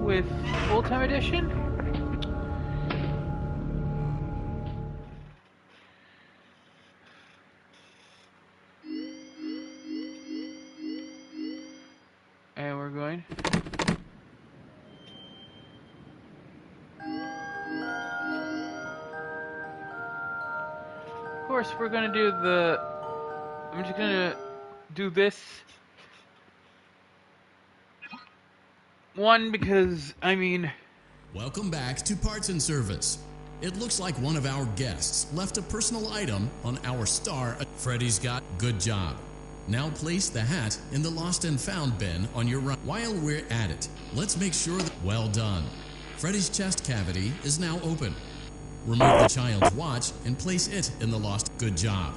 with Full-Time Edition. And we're going. Of course, we're gonna do the. I'm just gonna do this one because, I mean. Welcome back to Parts and Service. It looks like one of our guests left a personal item on our star. Freddy's got good job. Now place the hat in the lost and found bin on your right. While we're at it, let's make sure that well done. Freddy's chest cavity is now open. Remove the child's watch and place it in the lost. Good job.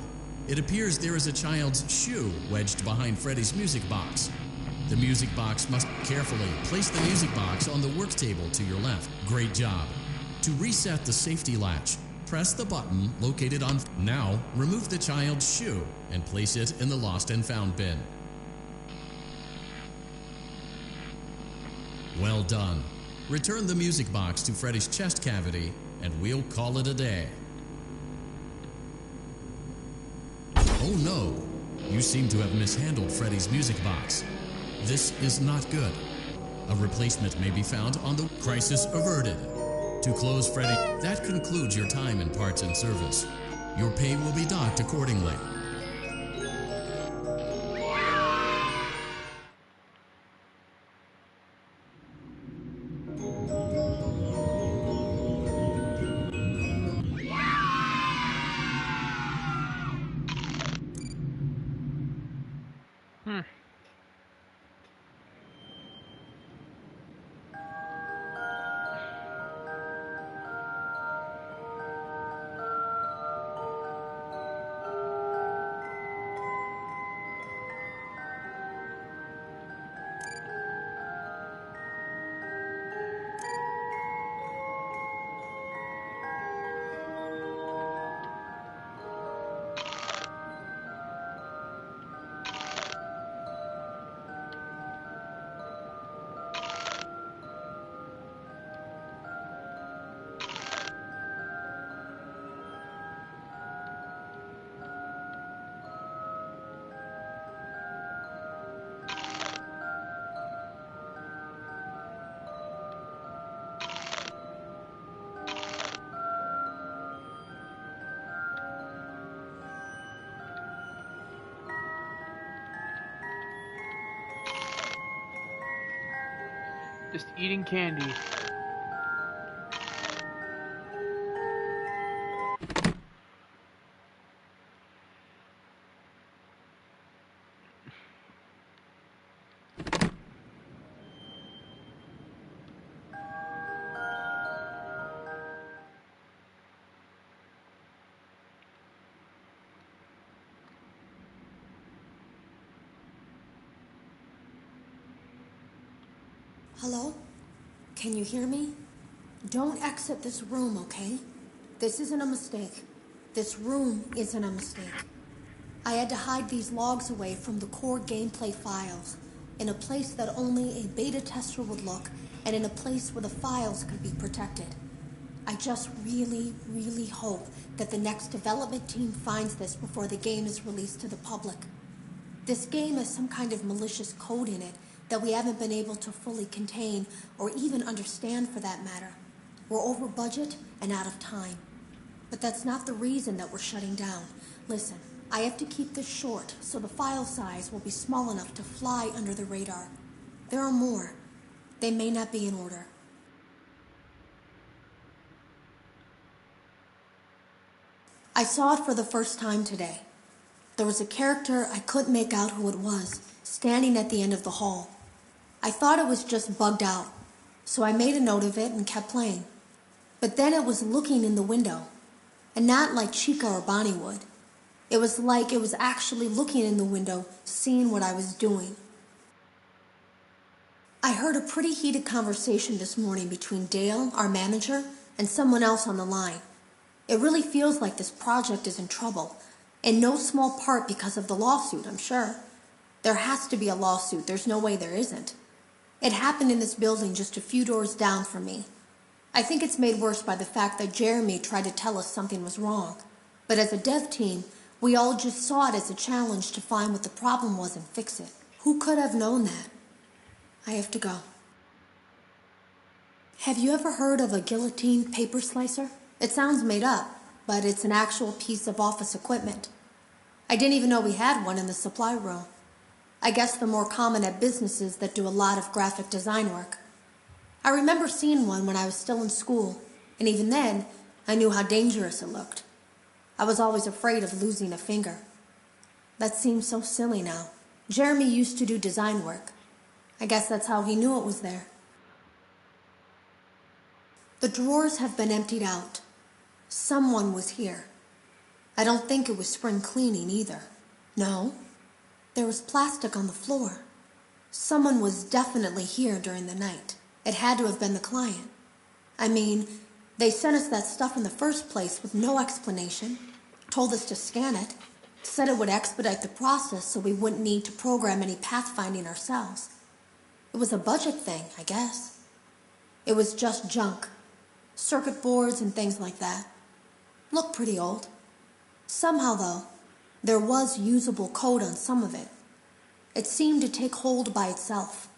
It appears there is a child's shoe wedged behind Freddy's music box. The music box must carefully place the music box on the work table to your left. Great job. To reset the safety latch, press the button located on. Now, remove the child's shoe and place it in the lost and found bin. Well done. Return the music box to Freddy's chest cavity and we'll call it a day. Oh no, you seem to have mishandled Freddy's music box. This is not good. A replacement may be found on the crisis averted. To close Freddy, that concludes your time in Parts and Service. Your pay will be docked accordingly. Just eating candy. Hello? Can you hear me? Don't exit this room, okay? This isn't a mistake. This room isn't a mistake. I had to hide these logs away from the core gameplay files, in a place that only a beta tester would look, and in a place where the files could be protected. I just really, really hope that the next development team finds this before the game is released to the public. This game has some kind of malicious code in it that we haven't been able to fully contain or even understand for that matter. We're over budget and out of time. But that's not the reason that we're shutting down. Listen, I have to keep this short so the file size will be small enough to fly under the radar. There are more. They may not be in order. I saw it for the first time today. There was a character I couldn't make out who it was, standing at the end of the hall. I thought it was just bugged out, so I made a note of it and kept playing. But then it was looking in the window, and not like Chica or Bonnie would. It was like it was actually looking in the window, seeing what I was doing. I heard a pretty heated conversation this morning between Dale, our manager, and someone else on the line. It really feels like this project is in trouble, in no small part because of the lawsuit, I'm sure. There has to be a lawsuit, there's no way there isn't. It happened in this building just a few doors down from me. I think it's made worse by the fact that Jeremy tried to tell us something was wrong. But as a dev team, we all just saw it as a challenge to find what the problem was and fix it. Who could have known that? I have to go. Have you ever heard of a guillotine paper slicer? It sounds made up, but it's an actual piece of office equipment. I didn't even know we had one in the supply room. I guess they're more common at businesses that do a lot of graphic design work. I remember seeing one when I was still in school, and even then, I knew how dangerous it looked. I was always afraid of losing a finger. That seems so silly now. Jeremy used to do design work. I guess that's how he knew it was there. The drawers have been emptied out. Someone was here. I don't think it was spring cleaning either. No, there was plastic on the floor. Someone was definitely here during the night. It had to have been the client. I mean, they sent us that stuff in the first place with no explanation, told us to scan it, said it would expedite the process so we wouldn't need to program any pathfinding ourselves. It was a budget thing, I guess. It was just junk. Circuit boards and things like that. Looked pretty old. Somehow, though, there was usable code on some of it. It seemed to take hold by itself.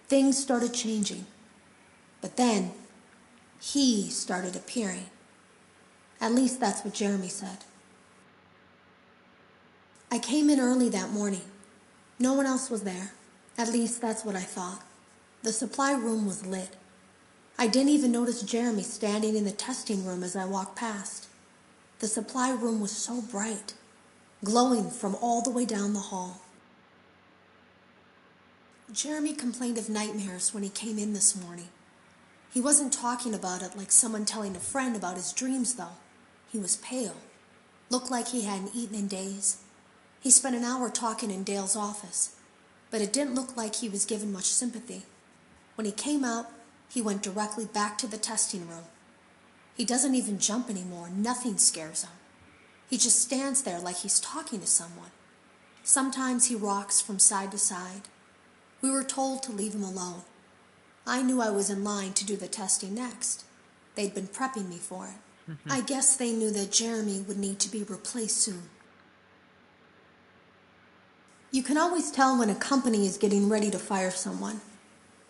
Things started changing. But then, he started appearing. At least that's what Jeremy said. I came in early that morning. No one else was there. At least that's what I thought. The supply room was lit. I didn't even notice Jeremy standing in the testing room as I walked past. The supply room was so bright, glowing from all the way down the hall. Jeremy complained of nightmares when he came in this morning. He wasn't talking about it like someone telling a friend about his dreams, though. He was pale, looked like he hadn't eaten in days. He spent an hour talking in Dale's office, but it didn't look like he was given much sympathy. When he came out, he went directly back to the testing room. He doesn't even jump anymore. Nothing scares him. He just stands there like he's talking to someone. Sometimes he rocks from side to side. We were told to leave him alone. I knew I was in line to do the testing next. They'd been prepping me for it. I guess they knew that Jeremy would need to be replaced soon. You can always tell when a company is getting ready to fire someone.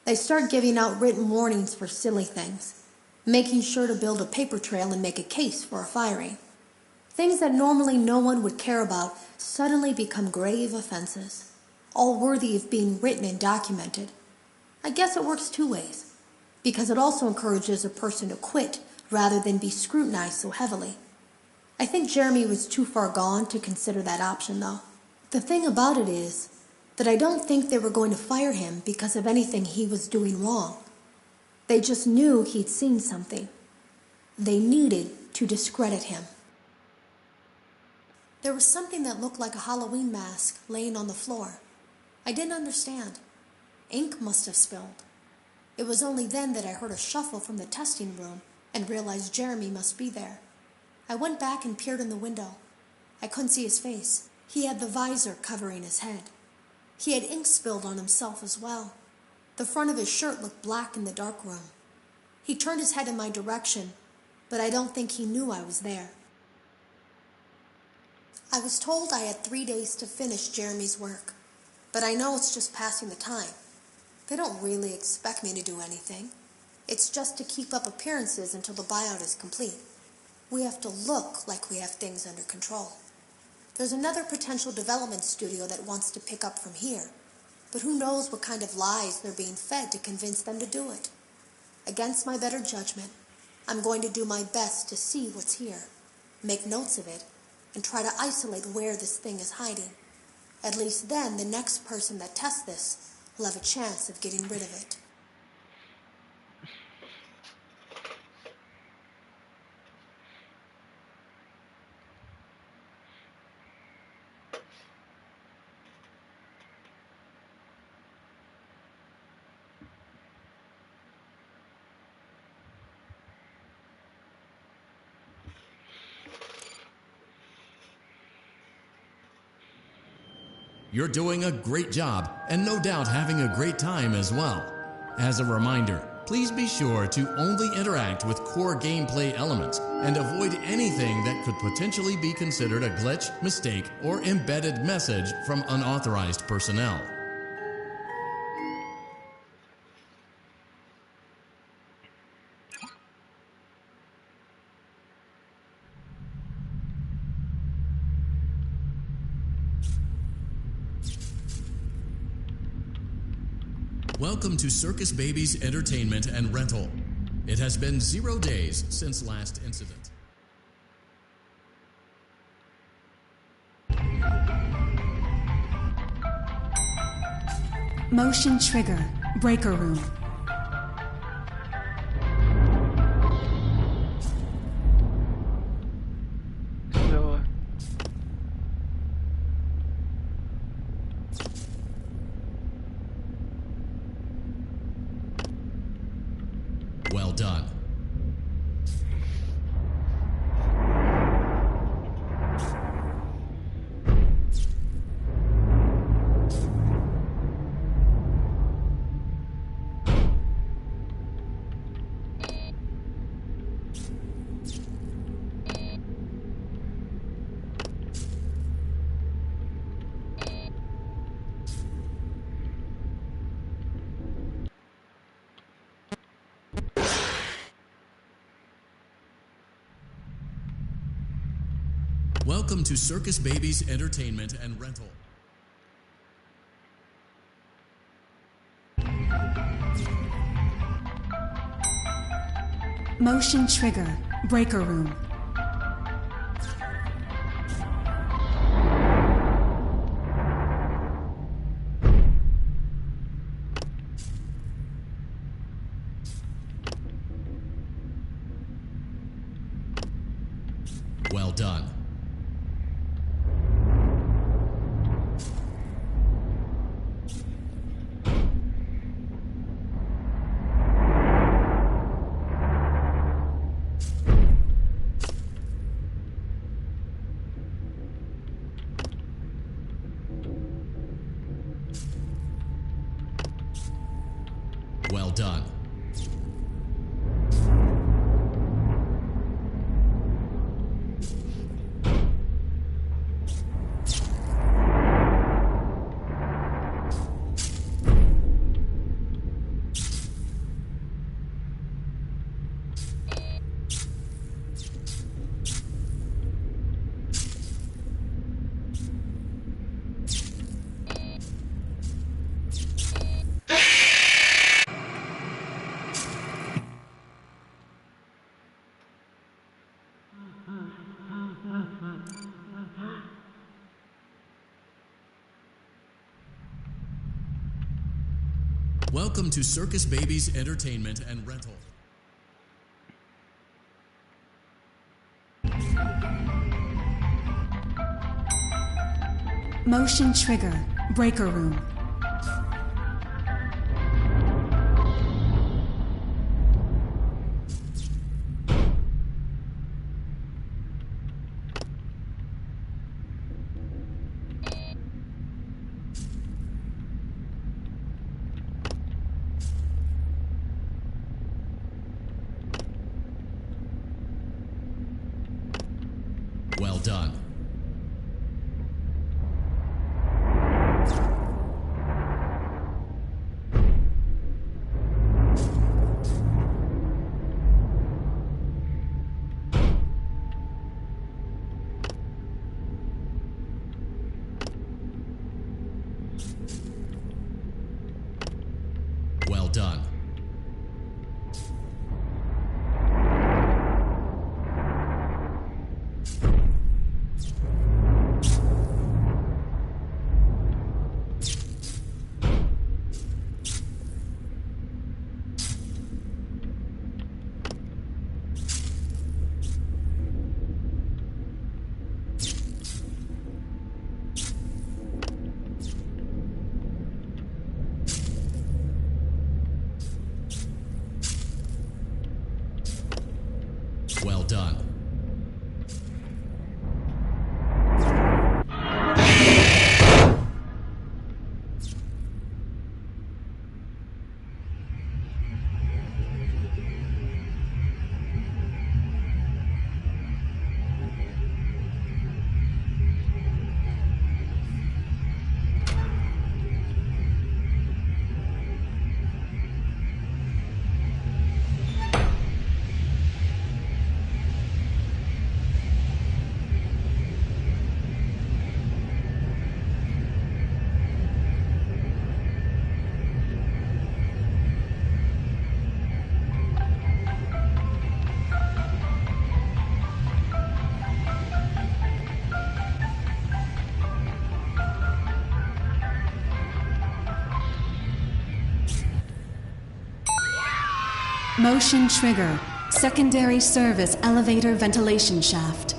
They start giving out written warnings for silly things, making sure to build a paper trail and make a case for a firing. Things that normally no one would care about suddenly become grave offenses, all worthy of being written and documented. I guess it works two ways, because it also encourages a person to quit rather than be scrutinized so heavily. I think Jeremy was too far gone to consider that option, though. The thing about it is that I don't think they were going to fire him because of anything he was doing wrong. They just knew he'd seen something. They needed to discredit him. There was something that looked like a Halloween mask laying on the floor. I didn't understand. Ink must have spilled. It was only then that I heard a shuffle from the testing room and realized Jeremy must be there. I went back and peered in the window. I couldn't see his face. He had the visor covering his head. He had ink spilled on himself as well. The front of his shirt looked black in the dark room. He turned his head in my direction, but I don't think he knew I was there. I was told I had 3 days to finish Jeremy's work, but I know it's just passing the time. They don't really expect me to do anything. It's just to keep up appearances until the buyout is complete. We have to look like we have things under control. There's another potential development studio that wants to pick up from here, but who knows what kind of lies they're being fed to convince them to do it. Against my better judgment, I'm going to do my best to see what's here, make notes of it, and try to isolate where this thing is hiding. At least then the next person that tests this will have a chance of getting rid of it. You're doing a great job, and no doubt having a great time as well. As a reminder, please be sure to only interact with core gameplay elements and avoid anything that could potentially be considered a glitch, mistake, or embedded message from unauthorized personnel. Welcome to Circus Baby's Entertainment and Rental. It has been 0 days since last incident. Motion trigger, breaker room. So, Well done. Welcome to Circus Baby's Entertainment and Rental. Motion trigger, breaker room. Well done. Well done. Welcome to Circus Baby's Entertainment and Rental. Motion trigger, breaker room. Well done. Well done. Well done. Motion trigger. Secondary service elevator ventilation shaft.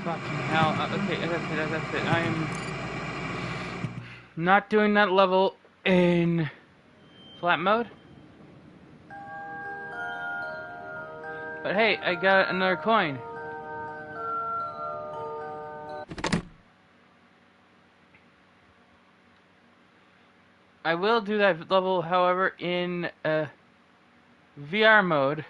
Fucking hell. Okay, that's it. I'm not doing that level in flat mode. But hey, I got another coin. I will do that level, however, in VR mode.